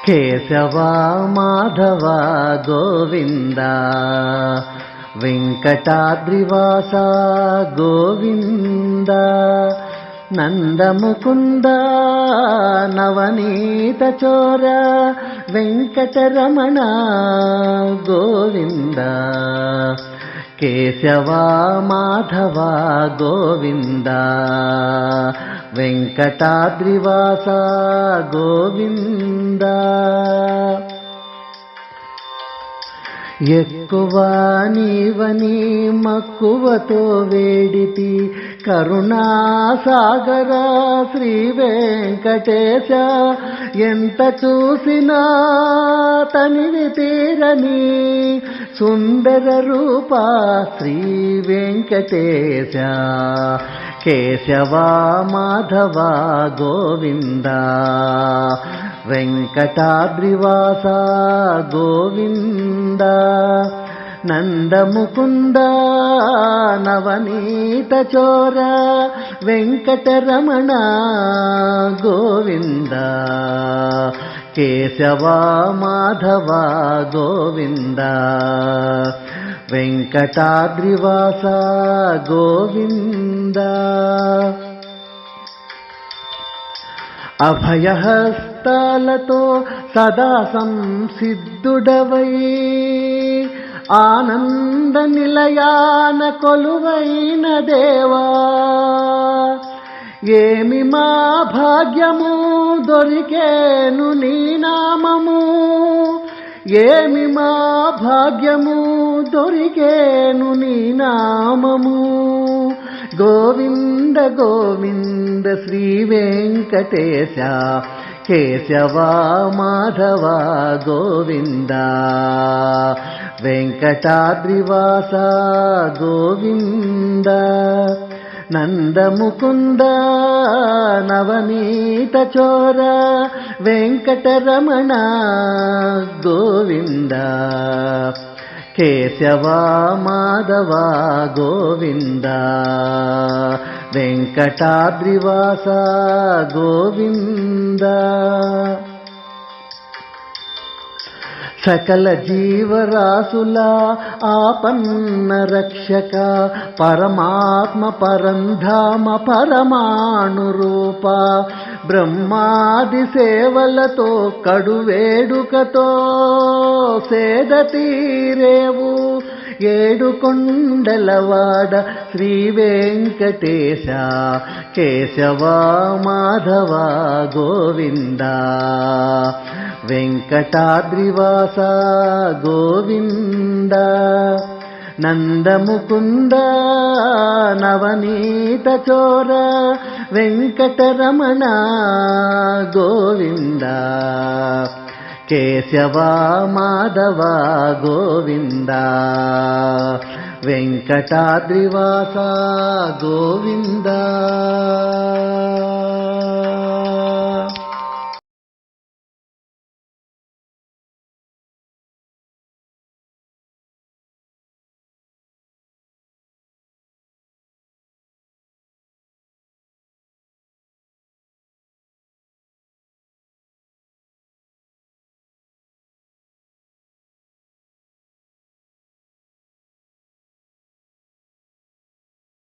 కేశవ మాధవ గోవింద వెంకటాద్రివాస గోవింద నందముకుంద నవనీత చోర వెంకటరమణ గోవింద కేశవ మాధవ గోవింద వెంకటాద్రివాస గోవింద ఎక్కువ నీవని మక్కువతో వేడితి కరుణాసాగర శ్రీ వెంకటేశ ఎంత చూసినా తనివి తీరని సుందర రూప శ్రీ వెంకటేశ కేశవ మాధవ గోవింద వెంకటాద్రివాస గోవింద నందముకుంద నవనీత చోర వెంకటరమణ గోవింద కేశవ మాధవ గోవింద వెంకటాద్రివాస గోవింద అభయహస్తాలతో సదా సంసిద్ధుడవై ఆనంద నిలయాన కొలువైన దేవా ఏమి మా భాగ్యము దొరికేను నీ నామము ఏమి మా భాగ్యము దొరికేను నీ నామము గోవింద గోవింద శ్రీ వెంకటేశ కేశవ మాధవ గోవింద వెంకటాద్రివాస గోవింద నందముకుంద నవనీత చోర వెంకటరమణ గోవింద కేశవ మాధవ గోవింద వెంకటాద్రివాస గోవింద సకల జీవరాశుల ఆపన్న రక్షక పరమాత్మ పరంధామ పరమాణు రూప బ్రహ్మాది సేవలతో కడు వేడుకతో సేద తీరేవు ఏడు కొండలవాడ శ్రీ వెంకటేశ కేశవ మాధవ గోవింద వెంకటాద్రివాస గోవింద నందముకుంద నవనీత చోర వెంకటరమణ గోవింద కేశవ మాధవ గోవింద వెంకటాద్రివాస గోవింద.